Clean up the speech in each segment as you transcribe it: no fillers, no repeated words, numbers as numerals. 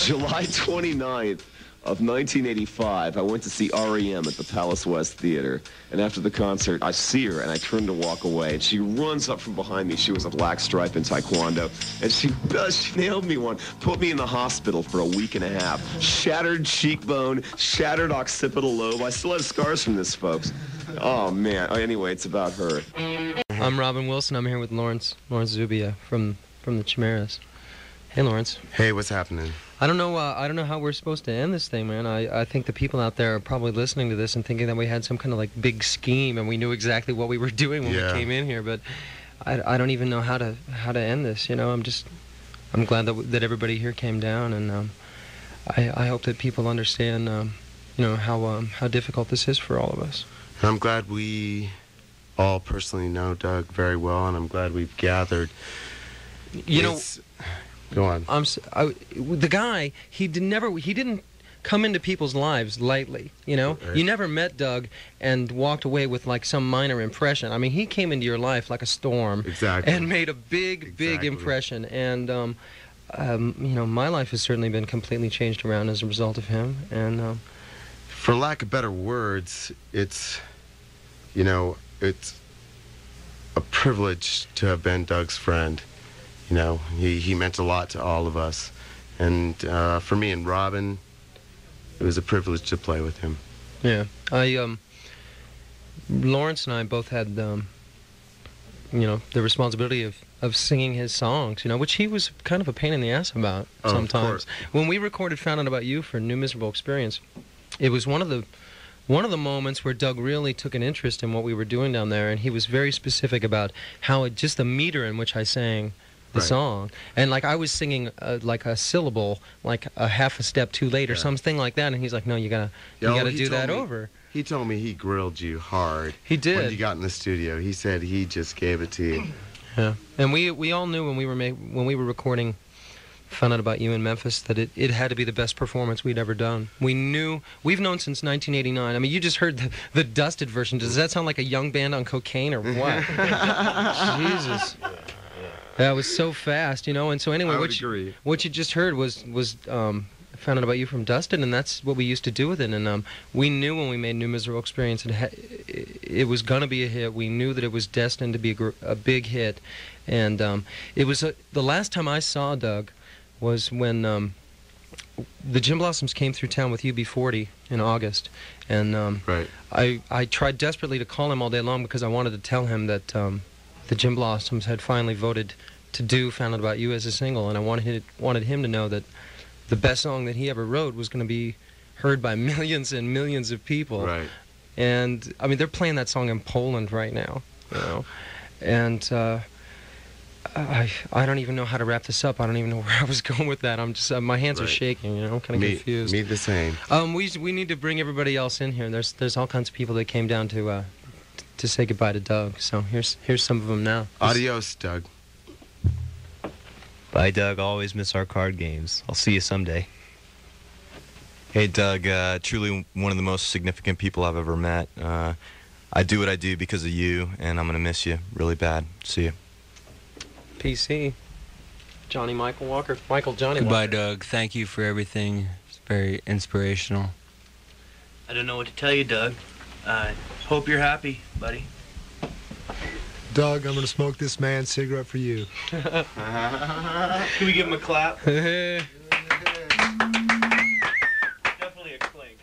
July 29th of 1985, I went to see REM at the Palace West Theater. And after the concert, I see her, and I turn to walk away. And she runs up from behind me. She was a black stripe in Taekwondo. And she nailed me one, put me in the hospital for a week and a half. Shattered cheekbone, shattered occipital lobe. I still have scars from this, folks. Oh, man. Anyway, it's about her. I'm Robin Wilson. I'm here with Lawrence Zubia from the Chimeras. Hey, Lawrence. Hey, what's happening? I don't know how we're supposed to end this thing, man. I think the people out there are probably listening to this and thinking that we had some kind of like big scheme and we knew exactly what we were doing when we came in here. But I don't even know how to end this. You know, I'm glad that everybody here came down, and I hope that people understand, you know, how difficult this is for all of us. I'm glad we all personally know Doug very well, and I'm glad we've gathered. You know. Go on. The guy, he didn't come into people's lives lightly, you know? Right. You never met Doug and walked away with like some minor impression. I mean, he came into your life like a storm. Exactly. And made a big impression. And, you know, my life has certainly been completely changed around as a result of him. And for lack of better words, it's, you know, it's a privilege to have been Doug's friend. You know, he meant a lot to all of us. And for me and Robin, it was a privilege to play with him. Yeah. Lawrence and I both had, you know, the responsibility of singing his songs, you know, which he was kind of a pain in the ass about sometimes. When we recorded Found Out About You for New Miserable Experience, it was one of the moments where Doug really took an interest in what we were doing down there, and he was very specific about how just the meter in which I sang the song, and like I was singing like a syllable, like a half a step too late or something like that, and he's like, "No, you gotta do that over." He told me he grilled you hard. He did. When you got in the studio, he said he just gave it to you. Yeah, and we all knew when we were recording Found Out About You in Memphis that it had to be the best performance we'd ever done. We've known since 1989. I mean, you just heard the dusted version. Does that sound like a young band on cocaine or what? Jesus. That was so fast, you know. And so anyway, what you just heard was Found Out About You from Dustin, and that's what we used to do with it. And we knew when we made New Miserable Experience it was going to be a hit. We knew that it was destined to be a big hit. And it was the last time I saw Doug was when the Gin Blossoms came through town with UB40 in August. And I tried desperately to call him all day long because I wanted to tell him that the Gin Blossoms had finally voted to do Found Out About You as a single, and I wanted him to know that the best song that he ever wrote was going to be heard by millions and millions of people. Right. And, I mean, they're playing that song in Poland right now, you know. And I don't even know how to wrap this up. I don't even know where I was going with that. I'm just, my hands are shaking, you know. I'm kind of confused. Me the same. We need to bring everybody else in here. There's all kinds of people that came down to say goodbye to Doug. So here's some of them now. Adios, Doug. Bye, Doug. Always miss our card games. I'll see you someday. Hey, Doug. Truly one of the most significant people I've ever met. I do what I do because of you, and I'm going to miss you really bad. See you. PC. Johnny Michael Walker. Johnny Goodbye, Walker. Doug. Thank you for everything. It's very inspirational. I don't know what to tell you, Doug. Hope you're happy, buddy. Doug, I'm going to smoke this man's cigarette for you. Can we give him a clap? Definitely a clink.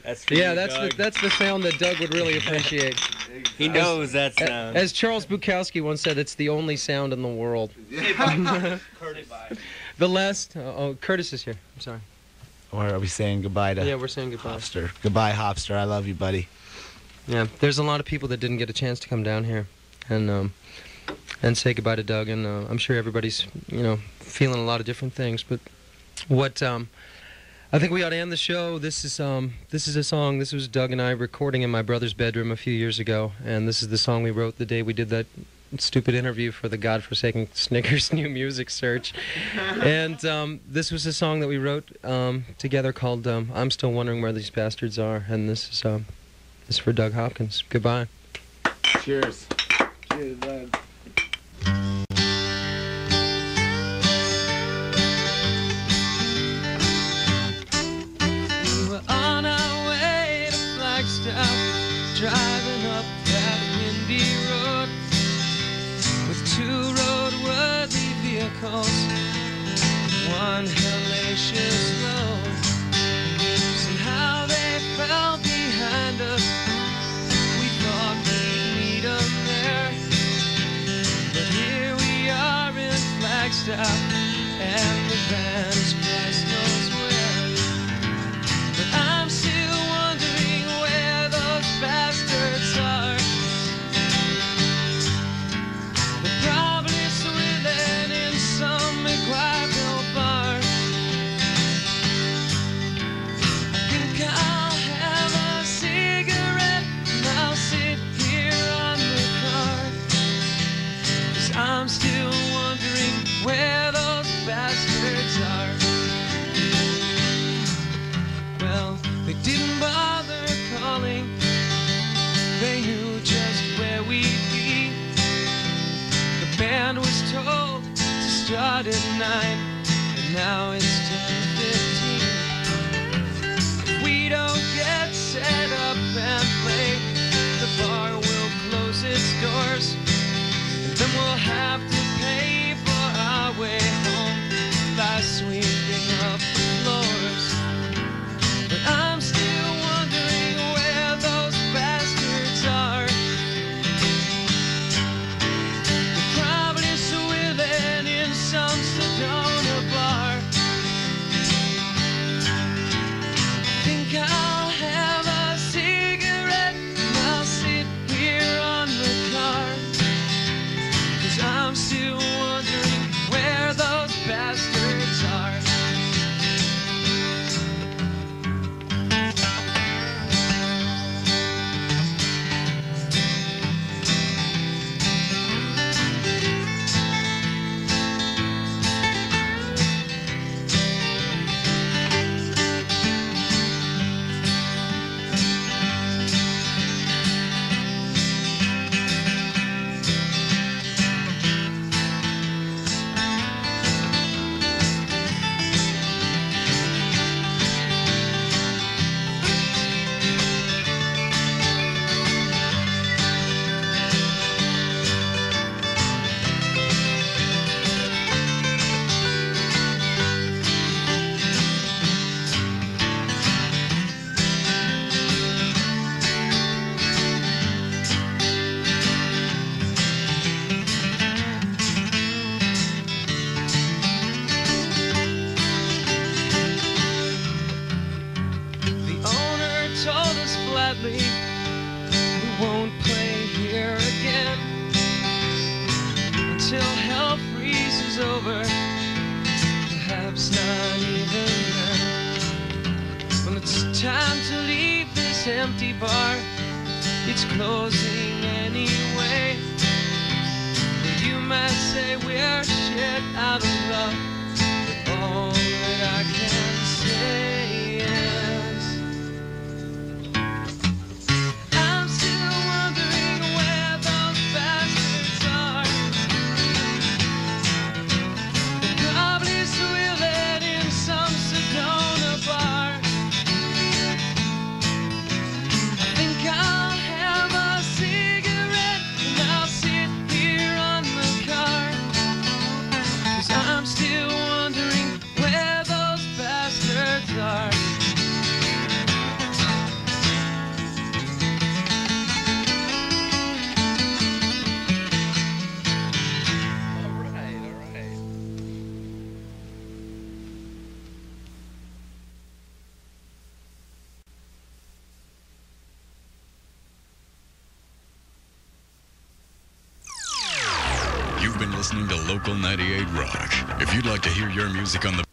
That's the sound that Doug would really appreciate. He knows that sound. As Charles Bukowski once said, it's the only sound in the world. Curtis. The last... Curtis is here. I'm sorry. Or are we saying goodbye to... Yeah, we're saying goodbye. Hopster. Goodbye, Hopster. I love you, buddy. Yeah, there's a lot of people that didn't get a chance to come down here and say goodbye to Doug, and I'm sure everybody's, you know, feeling a lot of different things. But what I think we ought to end the show. This is a song. This was Doug and I recording in my brother's bedroom a few years ago, and this is the song we wrote the day we did that stupid interview for the godforsaken Snickers New Music Search. And this was a song that we wrote together called I'm Still Wondering Where These Bastards Are, and this is for Doug Hopkins. Goodbye. Cheers. Cheers, Doug. vicious low. Somehow they fell behind us. We thought we'd meet them there, but here we are in Flagstaff, and the van is Christ knows where. But I'm still wondering where those bastards are. They're probably swilling in some McGuireville bar. I think I'll have a cigarette and I'll sit here on the car, 'cause I'm still wondering where those bastards are. Well, they didn't bother calling. They knew just where we'd be. The band was told to start at 9, and now it's 10:15. If we don't get set up and play, the bar will close its doors, and then we'll have to pay for our way home by sweeping up the floors. But I'm still wondering where those bastards are. They're probably swilling in some Sedona bar. I think I'll have a cigarette and I'll sit here on the car, 'cause I'm still wondering where those bastards are. The owner told us flatly we won't play here again until hell freezes over, perhaps not even then. When it's time to leave this empty bar, it's closing anyway. But you might say we're shit out of luck, but all that I can say is I'm still wondering where those bastards are. They're probably swilling in some Sedona bar. I think I'll have a cigarette and I'll sit here on the car, 'cause I'm still wondering where those bastards are. You've been listening to Local 98 Rock. If you'd like to hear your music on the